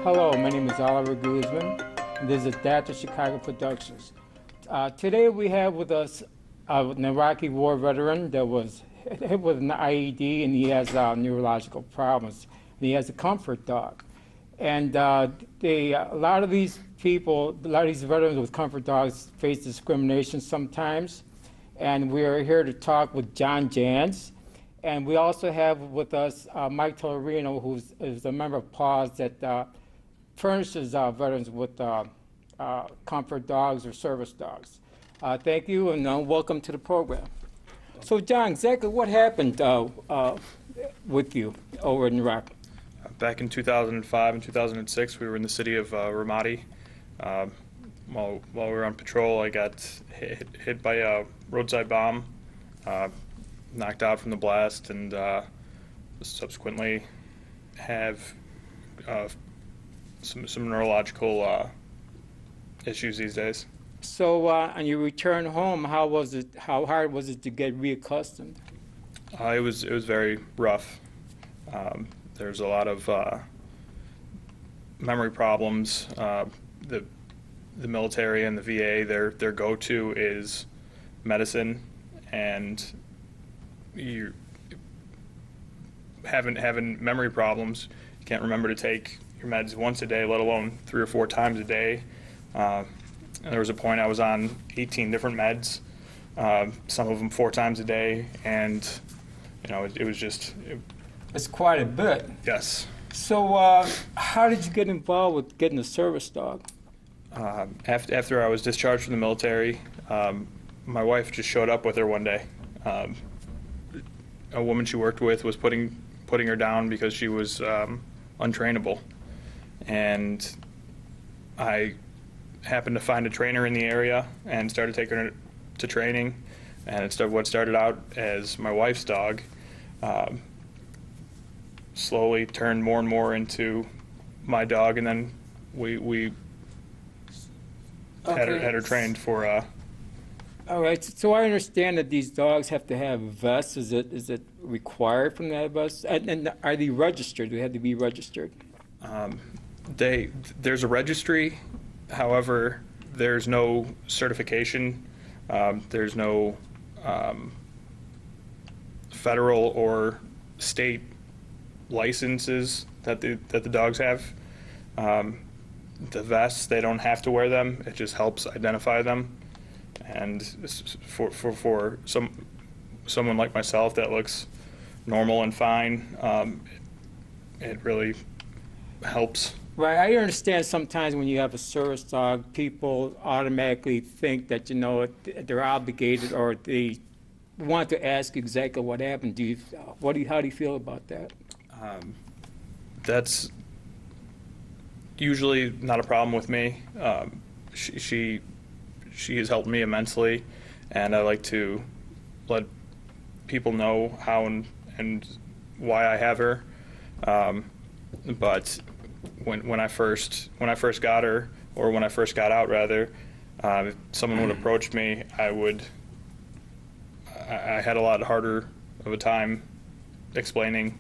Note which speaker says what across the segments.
Speaker 1: Hello, my name is Oliver Guzman, and this is Adaptive Chicago Productions. Today we have with us an Iraqi war veteran that was hit with an IED, and he has neurological problems. And he has a comfort dog. And a lot of these people, a lot of these veterans with comfort dogs face discrimination sometimes. And we're here to talk with John Jans. And we also have with us Mike Tellerino, who is a member of PAWS that furnishes veterans with comfort dogs or service dogs. Thank you, and welcome to the program. So, John, exactly what happened with you over in Iraq?
Speaker 2: Back in 2005 and 2006, we were in the city of Ramadi. While we were on patrol, I got hit by a roadside bomb, knocked out from the blast, and subsequently have some neurological issues these days.
Speaker 1: So, on your return home, how was it? How hard was it to get reaccustomed?
Speaker 2: It was very rough. There's a lot of memory problems. The military and the VA, their go-to is medicine, and you having memory problems. You can't remember to take your meds once a day, let alone 3 or 4 times a day. And there was a point I was on 18 different meds, some of them 4 times a day, and it was just.
Speaker 1: It's quite a bit.
Speaker 2: Yes.
Speaker 1: So, how did you get involved with getting a service dog?
Speaker 2: After I was discharged from the military, my wife just showed up with her one day. A woman she worked with was putting her down because she was untrainable, and I happened to find a trainer in the area and started taking her to training. And what started out as my wife's dog slowly turned more and more into my dog, and then we had her trained for.
Speaker 1: All right. So I understand that these dogs have to have vests. Is it required from that vest? And are they registered? Do they have to be registered?
Speaker 2: There's a registry. However, there's no certification. There's no federal or state licenses that the dogs have. The vests, they don't have to wear them. It just helps identify them. And for someone like myself that looks normal and fine, it really helps.
Speaker 1: Right. I understand sometimes when you have a service dog, people automatically think that they're obligated, or they want to ask exactly what happened. How do you feel about that?
Speaker 2: That's usually not a problem with me. She has helped me immensely, and I like to let people know how and why I have her. But when I first got her, or when I first got out rather, if someone would approach me, I had a lot harder of a time explaining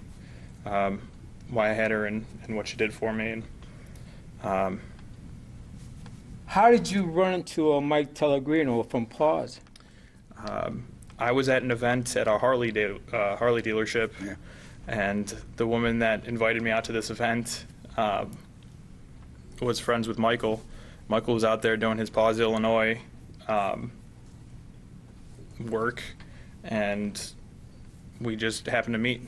Speaker 2: why I had her and what she did for me. And
Speaker 1: how did you run into Mike Tellerino from PAWS?
Speaker 2: I was at an event at a Harley dealership, yeah. And the woman that invited me out to this event was friends with Michael. Michael was out there doing his PAWS Illinois work, and we just happened to meet.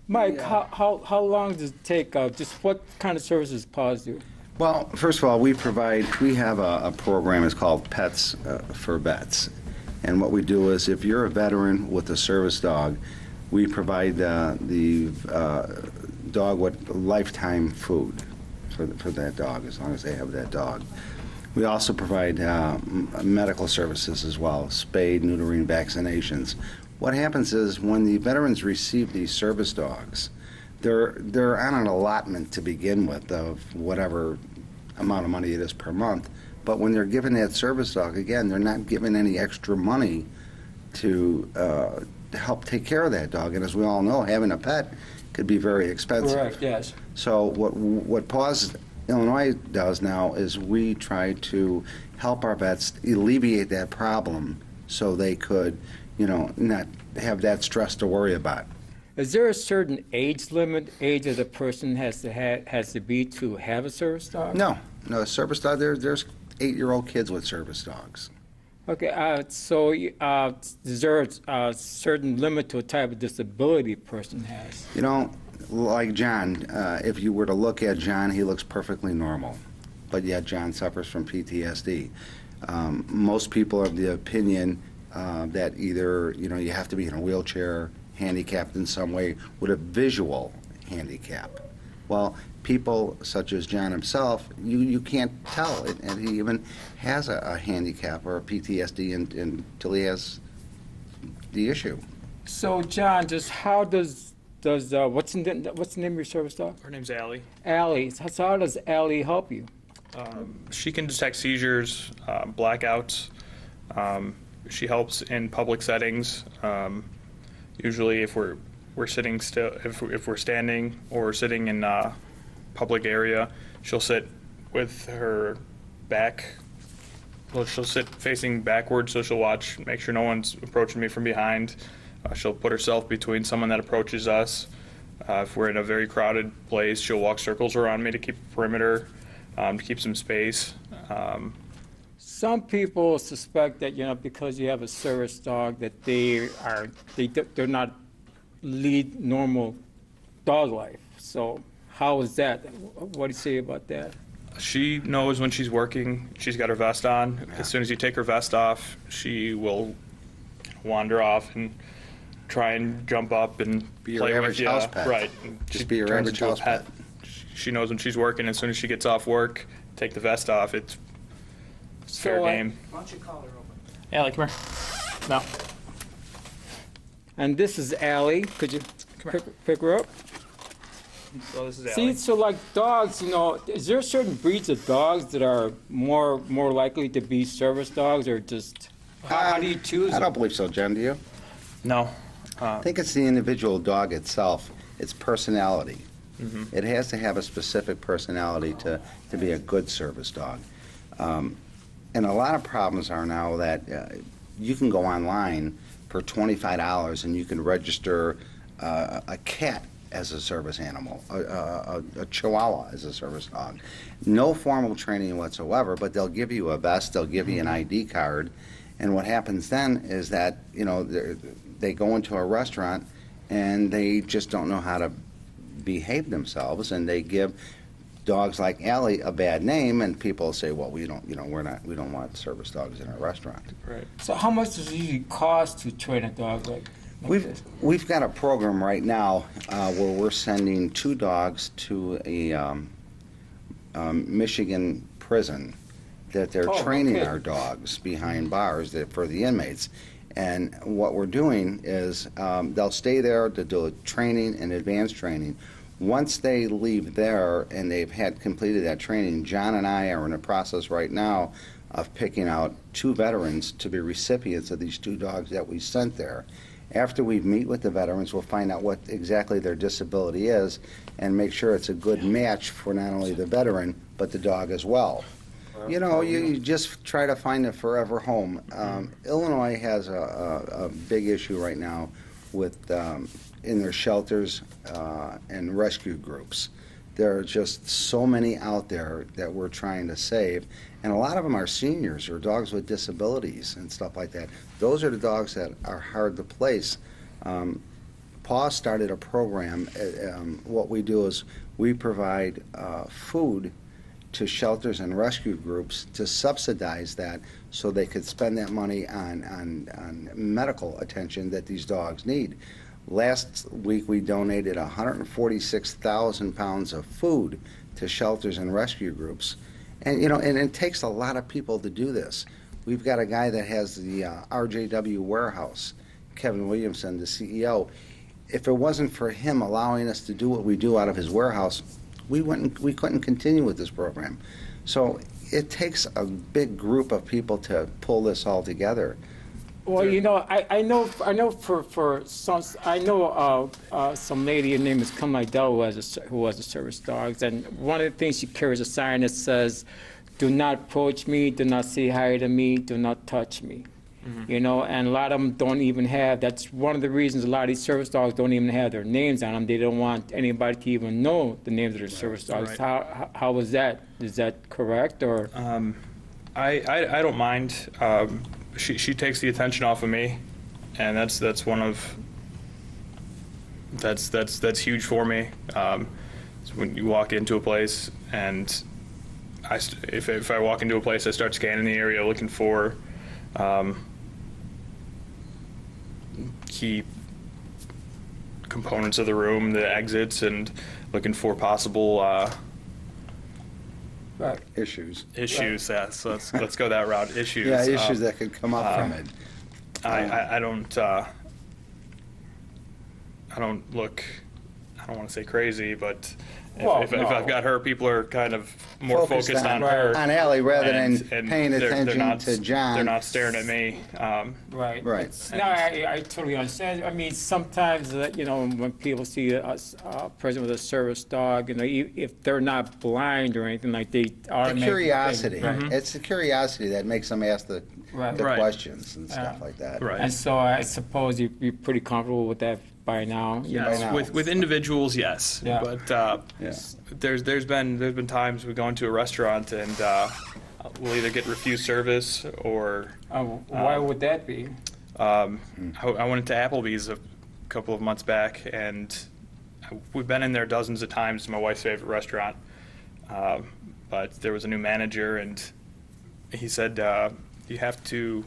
Speaker 1: Mike, yeah. How long does it take? Just what kind of services PAWS do?
Speaker 3: Well, first of all, we have a program. It's called Pets for Vets. And what we do is, if you're a veteran with a service dog, we provide the dog with lifetime food for that dog, as long as they have that dog. We also provide medical services as well, spade, neutering, vaccinations. What happens is, when the veterans receive these service dogs, they're on an allotment to begin with of whatever amount of money it is per month. But when they're given that service dog, again, they're not given any extra money to help take care of that dog. And as we all know, having a pet could be very expensive.
Speaker 1: Correct, yes.
Speaker 3: So what Paws Illinois does now is we try to help our vets alleviate that problem so they could, not have that stress to worry about.
Speaker 1: Is there a certain age limit, age of the person has to be to have a service dog?
Speaker 3: No, service dog, there's 8-year-old kids with service dogs.
Speaker 1: Okay, so is there a certain limit to a type of disability a person has?
Speaker 3: Like John, if you were to look at John, he looks perfectly normal, but yet John suffers from PTSD. Most people are of the opinion that either, you have to be in a wheelchair, handicapped in some way, with a visual handicap. Well, people such as John himself, you can't tell, and he even has a handicap or a PTSD until he has the issue.
Speaker 1: So, John, just how does what's the name of your service dog?
Speaker 2: Her name's Allie.
Speaker 1: Allie. So how does Allie help you?
Speaker 2: She can detect seizures, blackouts. She helps in public settings. Usually, if we're sitting still, if we're standing or sitting in a public area, she'll sit with her back. Well, she'll sit facing backwards, so she'll watch, make sure no one's approaching me from behind. She'll put herself between someone that approaches us. If we're in a very crowded place, she'll walk circles around me to keep a perimeter, to keep some space.
Speaker 1: Some people suspect that because you have a service dog that they're not lead normal dog life. So how is that? What do you say about that?
Speaker 2: She knows when she's working. She's got her vest on. As soon as you take her vest off, she will wander off and try and jump up and
Speaker 3: Be your
Speaker 2: play with
Speaker 3: average
Speaker 2: you.
Speaker 3: house pet.
Speaker 2: Right.
Speaker 3: Just
Speaker 2: She
Speaker 3: be your
Speaker 2: turns
Speaker 3: average
Speaker 2: into a
Speaker 3: house pet.
Speaker 2: She knows when she's working. As soon as she gets off work, take the vest off. It's fair game.
Speaker 1: Why don't you call her over?
Speaker 2: Allie, come here. No.
Speaker 1: And this is Allie. Could you pick her up?
Speaker 2: So this is
Speaker 1: See,
Speaker 2: Allie.
Speaker 1: so like dogs, is there certain breeds of dogs that are more likely to be service dogs, or just how do you choose
Speaker 3: I
Speaker 1: them?
Speaker 3: don't believe so, John, do you?
Speaker 2: No.
Speaker 3: I think it's the individual dog itself, its personality. It has to have a specific personality to be a good service dog. And a lot of problems are now that you can go online for $25 and you can register a cat as a service animal, a Chihuahua as a service dog. No formal training whatsoever, but they'll give you a vest, they'll give you an ID card, and what happens then is that, they go into a restaurant and they just don't know how to behave themselves, and they give dogs like Allie a bad name, and people say, well, we don't want service dogs in our restaurant.
Speaker 2: Right.
Speaker 1: So how much does it usually cost to train a dog like this?
Speaker 3: We've got a program right now where we're sending 2 dogs to a Michigan prison that they're training
Speaker 1: okay.
Speaker 3: our dogs behind bars for the inmates. And what we're doing is they'll stay there to do training and advanced training. Once they leave there and they've had completed that training, John and I are in a process right now of picking out 2 veterans to be recipients of these 2 dogs that we sent there. After we meet with the veterans, we'll find out what exactly their disability is and make sure it's a good match for not only the veteran, but the dog as well. You just try to find a forever home. Illinois has a big issue right now with in their shelters and rescue groups. There are just so many out there that we're trying to save, and a lot of them are seniors or dogs with disabilities and stuff like that. Those are the dogs that are hard to place. Paw started a program. What we do is we provide food to shelters and rescue groups to subsidize that so they could spend that money on medical attention that these dogs need. Last week we donated 146,000 pounds of food to shelters and rescue groups. And and it takes a lot of people to do this. We've got a guy that has the RJW warehouse, Kevin Williamson, the CEO. If it wasn't for him allowing us to do what we do out of his warehouse, we couldn't continue with this program. So it takes a big group of people to pull this all together.
Speaker 1: Well, I know for some, I know some lady, her name is Kim Lydell, who has a service dogs, and one of the things she carries a sign that says, "Do not approach me, do not say hi to me, do not touch me." And a lot of them don't even have, that's one of the reasons a lot of these service dogs don't even have their names on them. They don't want anybody to even know the names of their service dogs.
Speaker 2: Right.
Speaker 1: How was that? Is that correct, or?
Speaker 2: I don't mind. She takes the attention off of me, and that's huge for me. It's when you walk into a place, and if I walk into a place, I start scanning the area looking for key components of the room, the exits, and looking for possible
Speaker 1: Right.
Speaker 3: Issues.
Speaker 2: issues. Yeah, so let's go that route. Issues.
Speaker 3: Yeah, issues that could come up from it.
Speaker 2: I don't look, I don't want to say crazy, but
Speaker 1: Well,
Speaker 2: if
Speaker 1: no.
Speaker 2: I've got her, people are kind of more focused on her.
Speaker 3: On Allie rather than
Speaker 2: and
Speaker 3: paying
Speaker 2: they're
Speaker 3: attention
Speaker 2: not,
Speaker 3: to John.
Speaker 2: They're not staring at me.
Speaker 1: Right.
Speaker 3: Right.
Speaker 1: No, I totally understand. I mean, sometimes, when people see a person with a service dog, if they're not blind or anything, like they
Speaker 3: The
Speaker 1: automatically.
Speaker 3: curiosity.
Speaker 1: Right.
Speaker 3: It's the curiosity that makes them ask the
Speaker 1: Right.
Speaker 2: Right.
Speaker 3: questions and stuff like that.
Speaker 2: Right.
Speaker 1: And so I suppose you're pretty comfortable with that by now?
Speaker 2: Yes,
Speaker 3: now.
Speaker 2: with individuals, yes.
Speaker 1: Yeah.
Speaker 2: But
Speaker 3: Yeah.
Speaker 2: there's been times we go into a restaurant and we'll either get refused service or
Speaker 1: Why would that be?
Speaker 2: I went into Applebee's a couple of months back, and we've been in there dozens of times. It's my wife's favorite restaurant. But there was a new manager, and he said you have to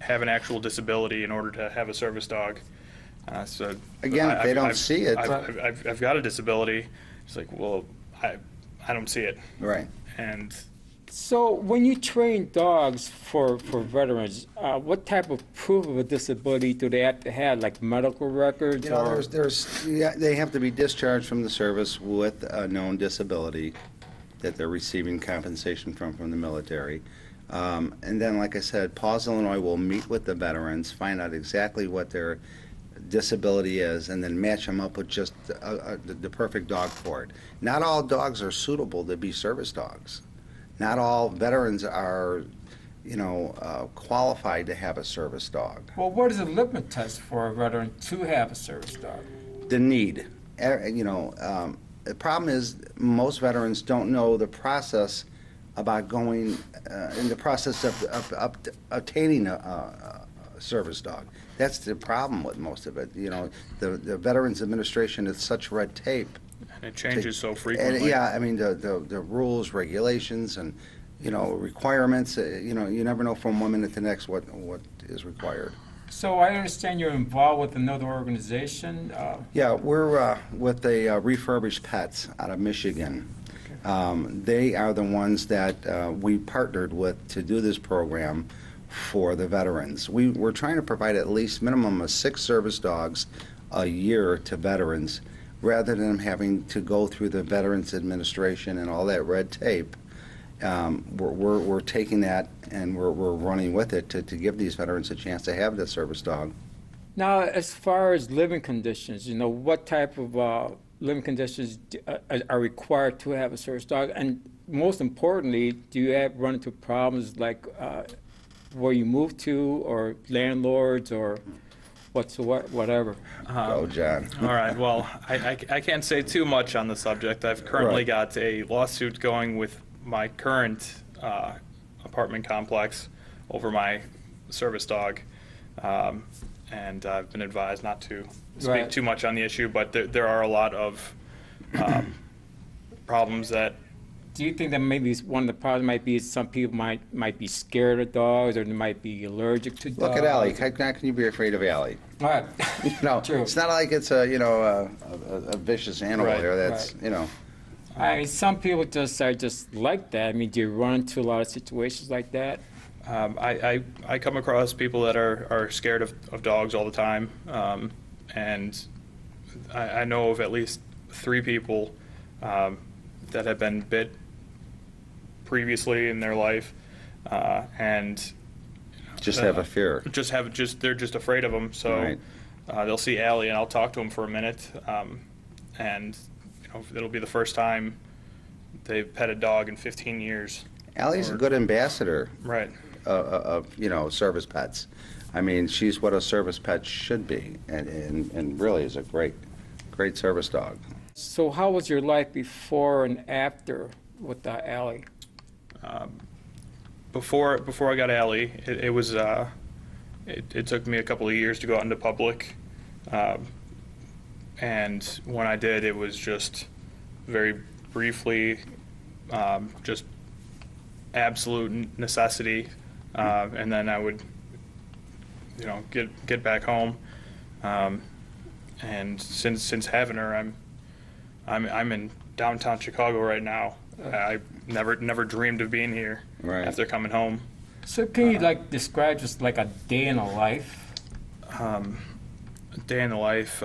Speaker 2: have an actual disability in order to have a service dog. So
Speaker 3: Again, if they don't
Speaker 2: I've-
Speaker 3: see it.
Speaker 2: I've got a disability. It's like, well, I don't see it,
Speaker 3: Right.
Speaker 2: and
Speaker 1: So when you train dogs for veterans, what type of proof of a disability do they have to have, like medical records?
Speaker 3: You know,
Speaker 1: or?
Speaker 3: they have to be discharged from the service with a known disability that they're receiving compensation from the military. And then, like I said, Paws Illinois will meet with the veterans, find out exactly what their disability is, and then match them up with just the perfect dog for it. Not all dogs are suitable to be service dogs. Not all veterans are, qualified to have a service dog.
Speaker 1: Well, what is the litmus test for a veteran to have a service dog?
Speaker 3: The need. The problem is most veterans don't know the process about going in the process of obtaining a service dog. That's the problem with most of it. The Veterans Administration is such red tape.
Speaker 2: and it changes so
Speaker 3: And,
Speaker 2: frequently.
Speaker 3: yeah, I mean, the rules, regulations, and, requirements, you never know from one minute to the next what is required.
Speaker 1: So I understand you're involved with another organization.
Speaker 3: Yeah, we're with the Refurbished Pets out of Michigan. They are the ones that we partnered with to do this program for the veterans. We're trying to provide at least minimum of 6 service dogs a year to veterans, rather than them having to go through the Veterans Administration and all that red tape. We're taking that and we're running with it to give these veterans a chance to have the service dog.
Speaker 1: Now, as far as living conditions, what type of living conditions are required to have a service dog? And most importantly, do you run into problems like where you move to, or landlords, or whatever?
Speaker 3: Oh, John.
Speaker 2: All right. Well, I can't say too much on the subject. I've currently
Speaker 3: Right.
Speaker 2: got a lawsuit going with my current apartment complex over my service dog, and I've been advised not to speak
Speaker 1: Right.
Speaker 2: too much on the issue. But there are a lot of problems that.
Speaker 1: Do you think that maybe one of the problems might be some people might be scared of dogs, or they might be allergic to dogs?
Speaker 3: Look at Allie. How can you be afraid of Allie?
Speaker 1: All right. True.
Speaker 3: It's not like it's a vicious animal
Speaker 2: Right.
Speaker 3: there. That's
Speaker 1: I mean, some people are just like that. I mean, do you run into a lot of situations like that?
Speaker 2: I come across people that are scared of dogs all the time, and I know of at least 3 people that have been bit previously in their life, and
Speaker 3: Just have a fear.
Speaker 2: They're just afraid of them. So
Speaker 3: Right.
Speaker 2: they'll see Allie, and I'll talk to them for a minute, and it'll be the first time they've pet a dog in 15 years.
Speaker 3: Allie's a good ambassador
Speaker 2: Right.
Speaker 3: of service pets. I mean, she's what a service pet should be, and really is a great service dog.
Speaker 1: So how was your life before and after with Allie?
Speaker 2: Before I got Allie, it was it took me a couple of years to go out into public, and when I did, it was just very briefly, just absolute necessity, and then I would, get back home, and since having her, I'm in downtown Chicago right now. I never dreamed of being here
Speaker 3: Right.
Speaker 2: after coming home.
Speaker 1: So can you describe just like a day in a life?
Speaker 2: A day in the life,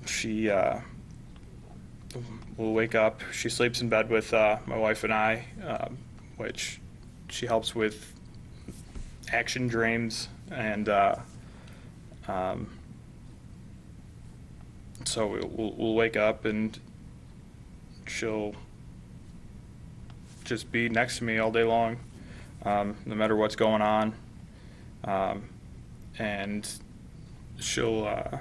Speaker 2: she will wake up. She sleeps in bed with my wife and I, which she helps with action dreams, and so we'll wake up and she'll just be next to me all day long, no matter what's going on, and she'll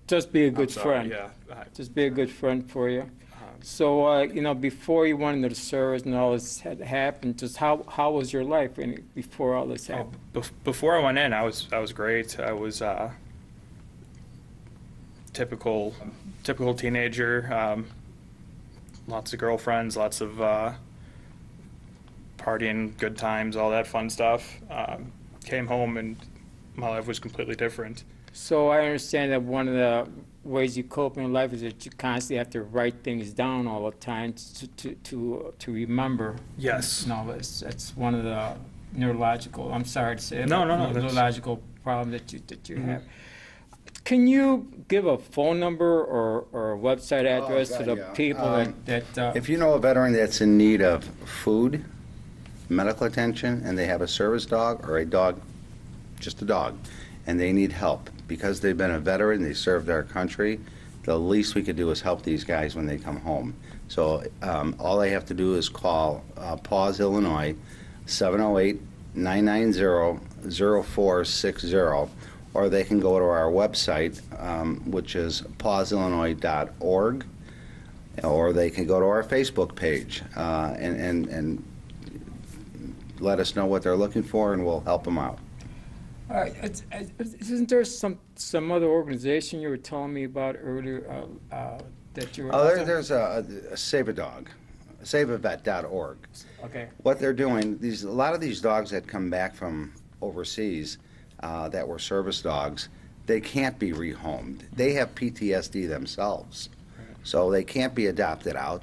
Speaker 1: Just be a good
Speaker 2: I'm sorry,
Speaker 1: friend.
Speaker 2: Yeah.
Speaker 1: Just be a good friend for you. So, before you went into the service and all this had happened, just how was your life before all this happened?
Speaker 2: Before I went in, I was great. I was typical teenager. Lots of girlfriends, lots of partying, good times, all that fun stuff. Came home and my life was completely different.
Speaker 1: So I understand that one of the ways you cope in life is that you constantly have to write things down all the time to remember.
Speaker 2: Yes.
Speaker 1: No, that's one of the neurological. I'm sorry to say it.
Speaker 2: No,
Speaker 1: but
Speaker 2: no, that's-
Speaker 1: neurological problem that you have. Can you give a phone number or a website address to
Speaker 3: God,
Speaker 1: the
Speaker 3: yeah.
Speaker 1: people that
Speaker 3: If you know a veteran that's in need of food, medical attention, and they have a service dog or a dog, just a dog, and they need help, because they've been a veteran, they served our country, the least we could do is help these guys when they come home. So all they have to do is call PAWS Illinois, 708-990-0460, or they can go to our website, which is pawsillinois.org, or they can go to our Facebook page and let us know what they're looking for, and we'll help them out.
Speaker 1: isn't there some other organization you were telling me about earlier that you were?
Speaker 3: There's a Save a Dog, saveavet.org.
Speaker 1: Okay.
Speaker 3: What they're doing, a lot of these dogs that come back from overseas that were service dogs, they can't be rehomed. They have PTSD themselves, so they can't be adopted out.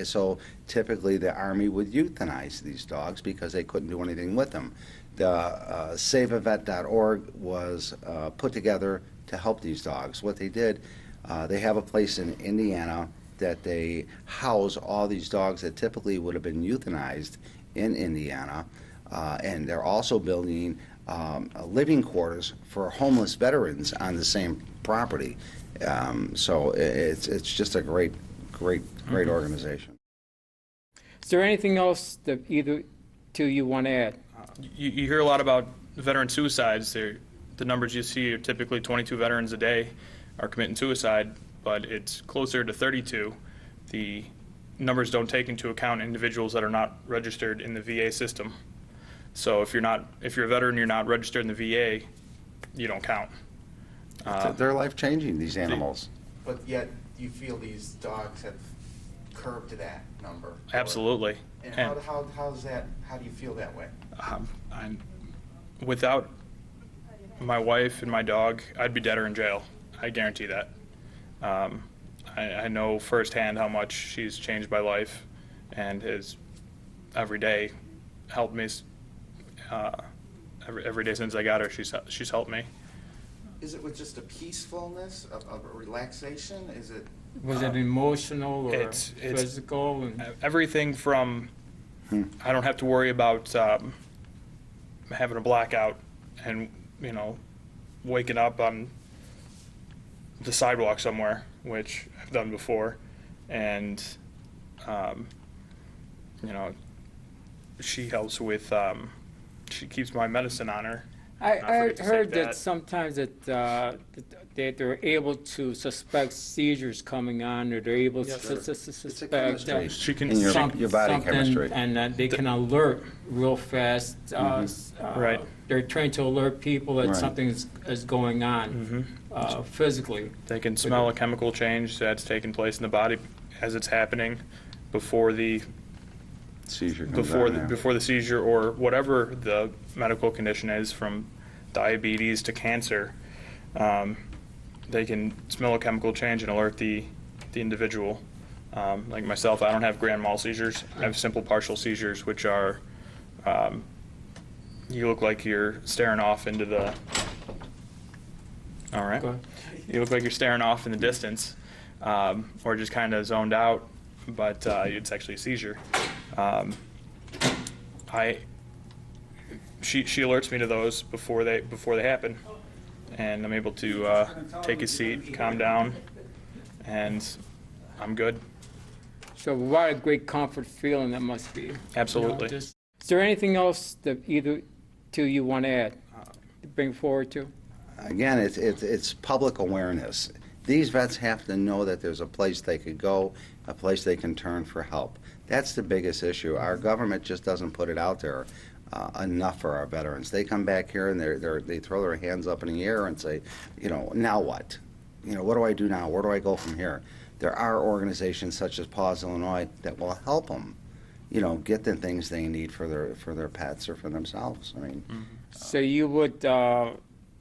Speaker 3: So typically the Army would euthanize these dogs because they couldn't do anything with them. The SaveAvet.org was put together to help these dogs. What they did, they have a place in Indiana that they house all these dogs that typically would have been euthanized in Indiana, and they're also building living quarters for homeless veterans on the same property. So it's just a great organization.
Speaker 1: Is there anything else that either two you want to add?
Speaker 2: You hear a lot about veteran suicides. The numbers you see are typically 22 veterans a day are committing suicide, but it's closer to 32. The numbers don't take into account individuals that are not registered in the VA system. So if you're a veteran, you're not registered in the VA, you don't count.
Speaker 3: They're life-changing, these animals.
Speaker 4: But yet, you feel these dogs have curbed to that number?
Speaker 2: Absolutely.
Speaker 4: And how's that, how do you feel that way?
Speaker 2: Without my wife and my dog, I'd be dead or in jail. I guarantee that. I know firsthand how much she's changed my life and has every day helped me. Every day since I got her, she's helped me.
Speaker 4: Is it with just a peacefulness of a relaxation? Is it?
Speaker 1: Was it emotional or
Speaker 2: It's
Speaker 1: physical?
Speaker 2: everything from I don't have to worry about having a blackout and, you know, waking up on the sidewalk somewhere, which I've done before. And, you know, she helps with, she keeps my medicine on her.
Speaker 1: I
Speaker 2: Not forget to say
Speaker 1: heard that
Speaker 2: that.
Speaker 1: sometimes that they're able to suspect seizures coming on, or they're able
Speaker 2: Yes,
Speaker 1: to
Speaker 2: sir.
Speaker 1: suspect
Speaker 3: chemistry.
Speaker 2: She can,
Speaker 3: In your-
Speaker 1: some-
Speaker 3: your body
Speaker 1: something,
Speaker 3: chemistry.
Speaker 1: and they can alert real fast.
Speaker 2: Right.
Speaker 1: They're trained to alert people that
Speaker 3: Right.
Speaker 1: something is going on physically.
Speaker 2: they can smell a chemical change that's taking place in the body as it's happening before the
Speaker 3: Seizure comes on, yeah.
Speaker 2: before the seizure or whatever the medical condition is, from diabetes to cancer. They can smell a chemical change and alert the individual. Like myself, I don't have grand mal seizures. I have simple partial seizures, which are you look like you're staring off into the. All right.
Speaker 1: Go ahead.
Speaker 2: You look like you're staring off in the distance, or just kind of zoned out, but it's actually a seizure. She alerts me to those before they happen, and I'm able to take a seat, calm down, and I'm good.
Speaker 1: So what a great comfort feeling that must be.
Speaker 2: Absolutely.
Speaker 1: Is there anything else that either two you want to add, to bring forward to?
Speaker 3: Again, it's public awareness. These vets have to know that there's a place they could go, a place they can turn for help. That's the biggest issue. Our government just doesn't put it out there enough for our veterans. They come back here and they throw their hands up in the air and say, you know, now what? You know, what do I do now? Where do I go from here? There are organizations such as Paws Illinois that will help them, you know, get the things they need for their pets or for themselves. I mean,
Speaker 1: So you would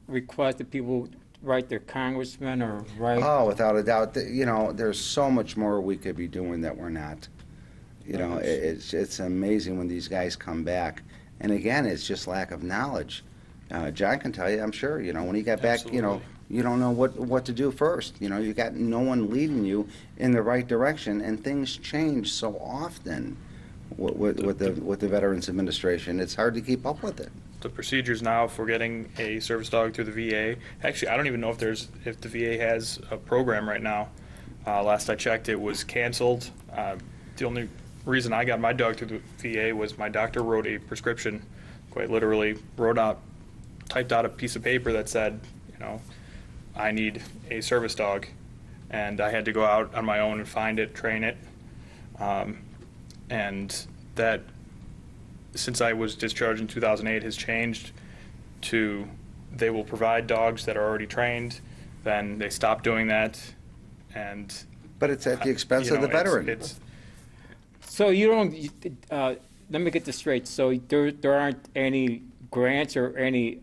Speaker 1: request that people write their congressman or write?
Speaker 3: oh, without a doubt, you know, there's so much more we could be doing that we're not. You know, it's amazing when these guys come back. And again, it's just lack of knowledge. John can tell you, I'm sure, you know, when he got back, you know,
Speaker 2: Absolutely.
Speaker 3: you don't know what to do first. You know, you got no one leading you in the right direction, and things change so often with the Veterans Administration. It's hard to keep up with it.
Speaker 2: The procedures now for getting a service dog through the VA. Actually, I don't even know if the VA has a program right now. Last I checked, it was canceled. The only reason I got my dog through the VA was my doctor wrote a prescription, quite literally typed out a piece of paper that said, you know, I need a service dog, and I had to go out on my own and find it, train it, and that, since I was discharged in 2008, has changed to they will provide dogs that are already trained. Then they stop doing that, and
Speaker 3: But it's at the expense
Speaker 2: you
Speaker 3: of the
Speaker 2: know,
Speaker 3: veteran.
Speaker 2: It's
Speaker 1: So you don't, let me get this straight. So there aren't any grants or any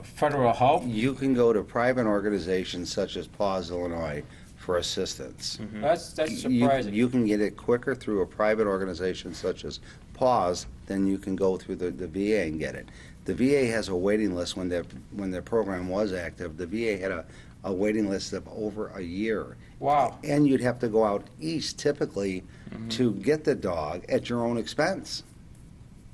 Speaker 1: federal help?
Speaker 3: You can go to private organizations such as Paws Illinois for assistance.
Speaker 1: That's
Speaker 3: You
Speaker 1: surprising.
Speaker 3: you can get it quicker through a private organization such as Paws than you can go through the VA and get it. The VA has a waiting list when their program was active. The VA had a waiting list of over a year.
Speaker 1: Wow.
Speaker 3: And you'd have to go out east typically to get the dog at your own expense.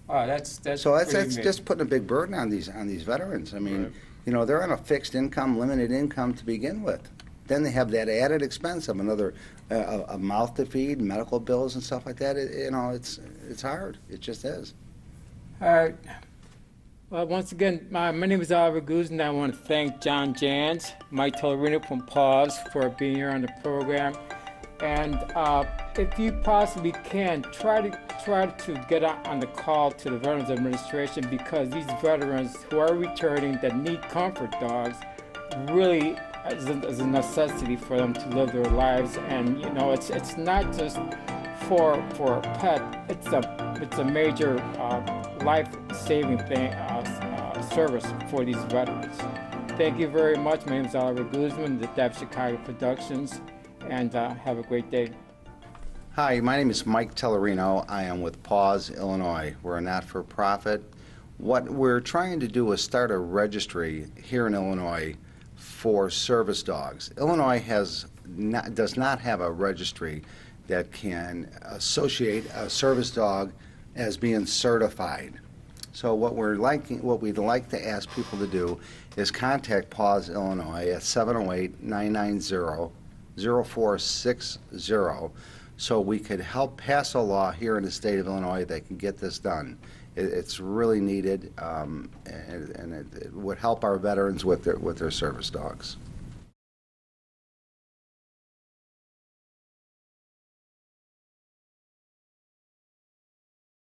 Speaker 1: Wow, that's
Speaker 3: So that's
Speaker 1: pretty amazing.
Speaker 3: just putting a big burden on these veterans. I mean,
Speaker 2: Right.
Speaker 3: you know, they're on a fixed income, limited income to begin with. Then they have that added expense of another a mouth to feed, medical bills and stuff like that. You know, it's hard. It just is.
Speaker 1: All right. Well, once again, my name is Oliver Guzman. I want to thank John Jans, Mike Tellerino from Paws for being here on the program. And if you possibly can, try to get on the call to the Veterans Administration, because these veterans who are returning that need comfort dogs really is a necessity for them to live their lives. And you know, it's not just for a pet. It's a major life-saving thing service for these veterans. Thank you very much. My name is Oliver Guzman, the Deb Chicago Productions, and have a great day.
Speaker 3: Hi, my name is Mike Tellerino. I am with Paws Illinois. We're a not-for-profit. What we're trying to do is start a registry here in Illinois for service dogs. Illinois does not have a registry that can associate a service dog as being certified. So what we'd like to ask people to do is contact Paws Illinois at 708-990-0460, so we could help pass a law here in the state of Illinois that can get this done. It's really needed, and it would help our veterans with their service dogs.